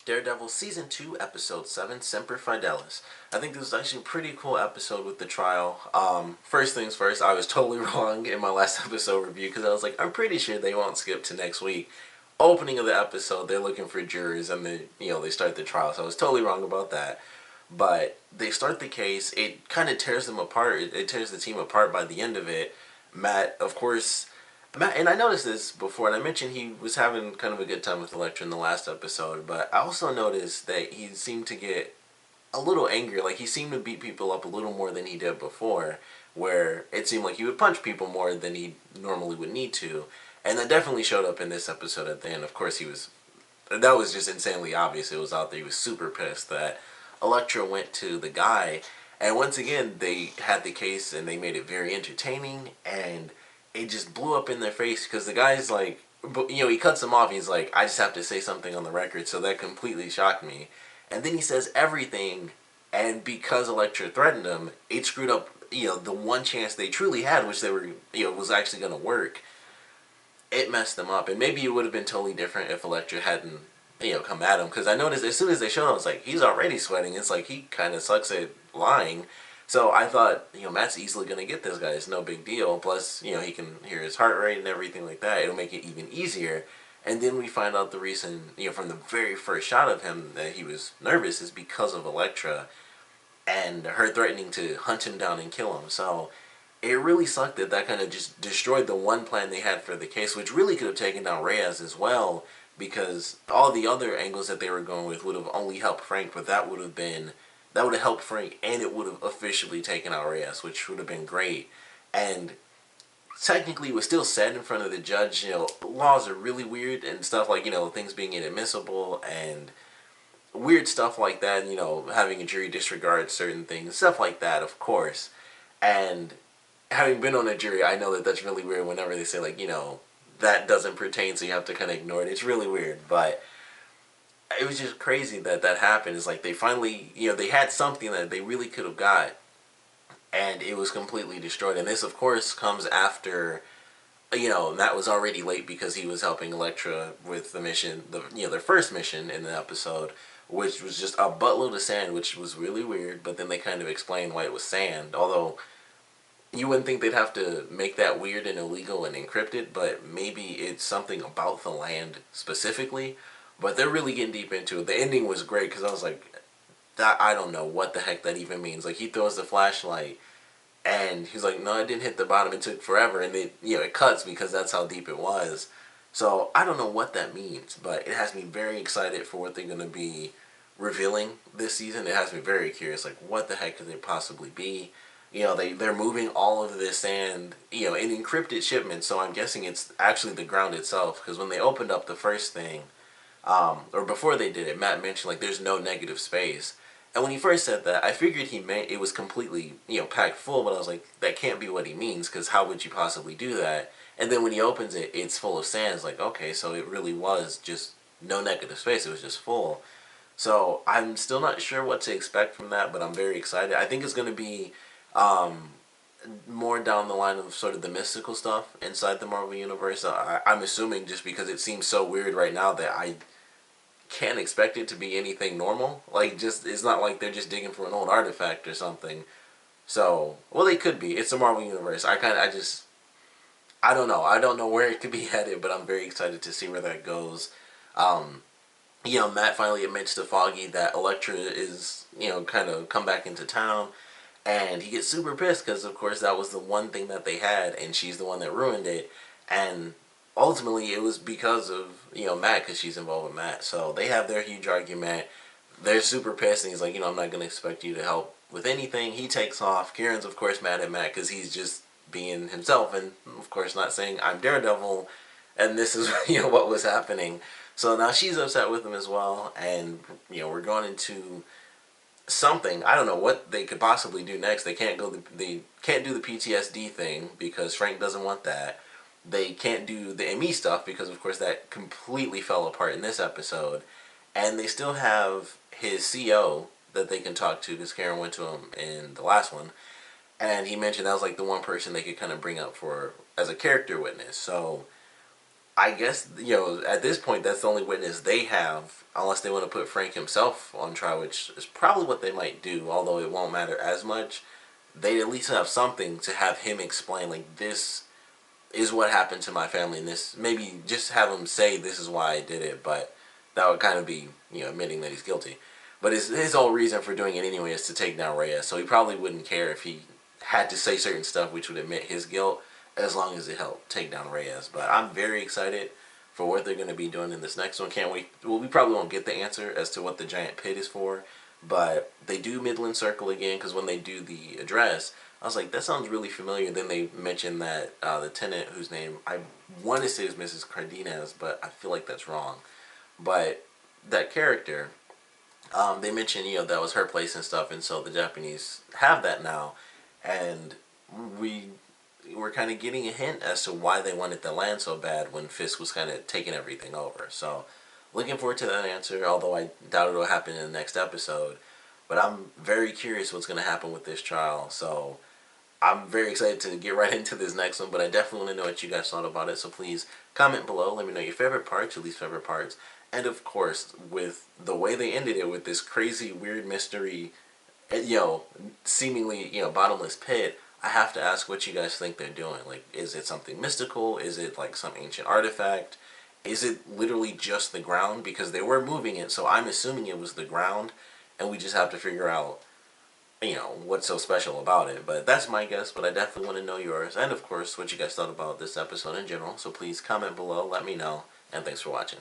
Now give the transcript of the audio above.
Daredevil Season 2, Episode 7, Semper Fidelis. I think this was actually a pretty cool episode with the trial. First things first, I was totally wrong in my last episode review because I was like, I'm pretty sure they won't skip to next week. Opening of the episode, they're looking for jurors and they start the trial, so I was totally wrong about that. But they start the case, it kind of tears them apart, it tears the team apart by the end of it. Matt, of course, and I noticed this before, and I mentioned he was having kind of a good time with Elektra in the last episode, but I also noticed that he seemed to get a little angry. Like, he seemed to beat people up a little more than he did before, where it seemed like he would punch people more than he normally would need to. And that definitely showed up in this episode at the end. Of course, that was just insanely obvious. It was out there. He was super pissed that Elektra went to the guy. And once again, they had the case and they made it very entertaining, and it just blew up in their face because the guy's like, he cuts him off. He's like, I just have to say something on the record. So that completely shocked me. And then he says everything, and because Elektra threatened him, it screwed up, the one chance they truly had, which they were, was actually going to work. It messed them up. And maybe it would have been totally different if Elektra hadn't, come at him. Because I noticed as soon as they showed him, I was like, he's already sweating. It's like he kind of sucks at lying. So I thought, Matt's easily going to get this guy. It's no big deal. Plus, he can hear his heart rate and everything like that. It'll make it even easier. And then we find out the reason, from the very first shot of him that he was nervous is because of Elektra and her threatening to hunt him down and kill him. So it really sucked that kind of just destroyed the one plan they had for the case, which really could have taken down Reyes as well, because all the other angles that they were going with would have only helped Frank, but that would have helped Frank, and it would have officially taken out Reyes, which would have been great. And technically, it was still said in front of the judge, laws are really weird and stuff like, things being inadmissible and weird stuff like that, having a jury disregard certain things, stuff like that, of course. And having been on a jury, I know that that's really weird whenever they say, like, that doesn't pertain, so you have to kind of ignore it. It's really weird, but it was just crazy that happened. It's like they finally, they had something that they really could have got, and it was completely destroyed. And this, of course, comes after, Matt was already late because he was helping Elektra with the mission, their first mission in the episode, which was just a buttload of sand, which was really weird. But then they kind of explained why it was sand, although you wouldn't think they'd have to make that weird and illegal and encrypt it, but maybe it's something about the land specifically. But they're really getting deep into it. The ending was great because I was like, I don't know what the heck that even means. Like, he throws the flashlight, and he's like, no, it didn't hit the bottom. It took forever, and it cuts because that's how deep it was. So I don't know what that means, but it has me very excited for what they're going to be revealing this season. It has me very curious, like, what the heck could they possibly be? They're moving all of this sand, in encrypted shipments, so I'm guessing it's actually the ground itself, because when they opened up the first thing, or before they did it, Matt mentioned, like, there's no negative space. And when he first said that, I figured he meant it was completely, packed full, but I was like, that can't be what he means, because how would you possibly do that? And then when he opens it, it's full of sand. It's like, okay, so it really was just no negative space. It was just full. So I'm still not sure what to expect from that, but I'm very excited. I think it's going to be more down the line of sort of the mystical stuff inside the Marvel Universe. I'm assuming just because it seems so weird right now that I can't expect it to be anything normal. Like, just, it's not like they're just digging for an old artifact or something. So, well, they could be. It's the Marvel Universe. I don't know. I don't know where it could be headed, but I'm very excited to see where that goes. Matt finally admits to Foggy that Elektra is, kind of come back into town. And he gets super pissed because, of course, that was the one thing that they had, and she's the one that ruined it. And ultimately, it was because of, Matt, because she's involved with Matt. So they have their huge argument. They're super pissed, and he's like, I'm not going to expect you to help with anything. He takes off. Kieran's, of course, mad at Matt because he's just being himself and, of course, not saying, I'm Daredevil, and this is, what was happening. So now she's upset with him as well, and, we're going into something. I don't know what they could possibly do next. They can't do the PTSD thing because Frank doesn't want that. They can't do the ME stuff because, of course, that completely fell apart in this episode. And they still have his CO that they can talk to because Karen went to him in the last one. And he mentioned that was like the one person they could kind of bring up for as a character witness. So I guess, at this point, that's the only witness they have, unless they want to put Frank himself on trial, which is probably what they might do, although it won't matter as much. They'd at least have something to have him explain, like, this is what happened to my family, and this, maybe just have him say this is why I did it, but that would kind of be, admitting that he's guilty. But his whole reason for doing it anyway is to take down Reyes, so he probably wouldn't care if he had to say certain stuff which would admit his guilt, as long as it helped take down Reyes. But I'm very excited for what they're going to be doing in this next one. Can't wait. Well, we probably won't get the answer as to what the giant pit is for, but they do Midland Circle again, because when they do the address, I was like, that sounds really familiar. Then they mentioned that the tenant, whose name I want to say is Mrs. Cardenas, but I feel like that's wrong. But that character, they mentioned, that was her place and stuff, and so the Japanese have that now, and we're kind of getting a hint as to why they wanted the land so bad when Fisk was kind of taking everything over. So, looking forward to that answer, although I doubt it'll happen in the next episode. But I'm very curious what's going to happen with this trial, so I'm very excited to get right into this next one, but I definitely want to know what you guys thought about it, so please comment below. Let me know your favorite parts, your least favorite parts, and of course, with the way they ended it with this crazy, weird mystery, seemingly, bottomless pit, I have to ask what you guys think they're doing. Like, is it something mystical? Is it like some ancient artifact? Is it literally just the ground? Because they were moving it, so I'm assuming it was the ground, and we just have to figure out, what's so special about it. But that's my guess, but I definitely want to know yours, and of course, what you guys thought about this episode in general. So please comment below, let me know, and thanks for watching.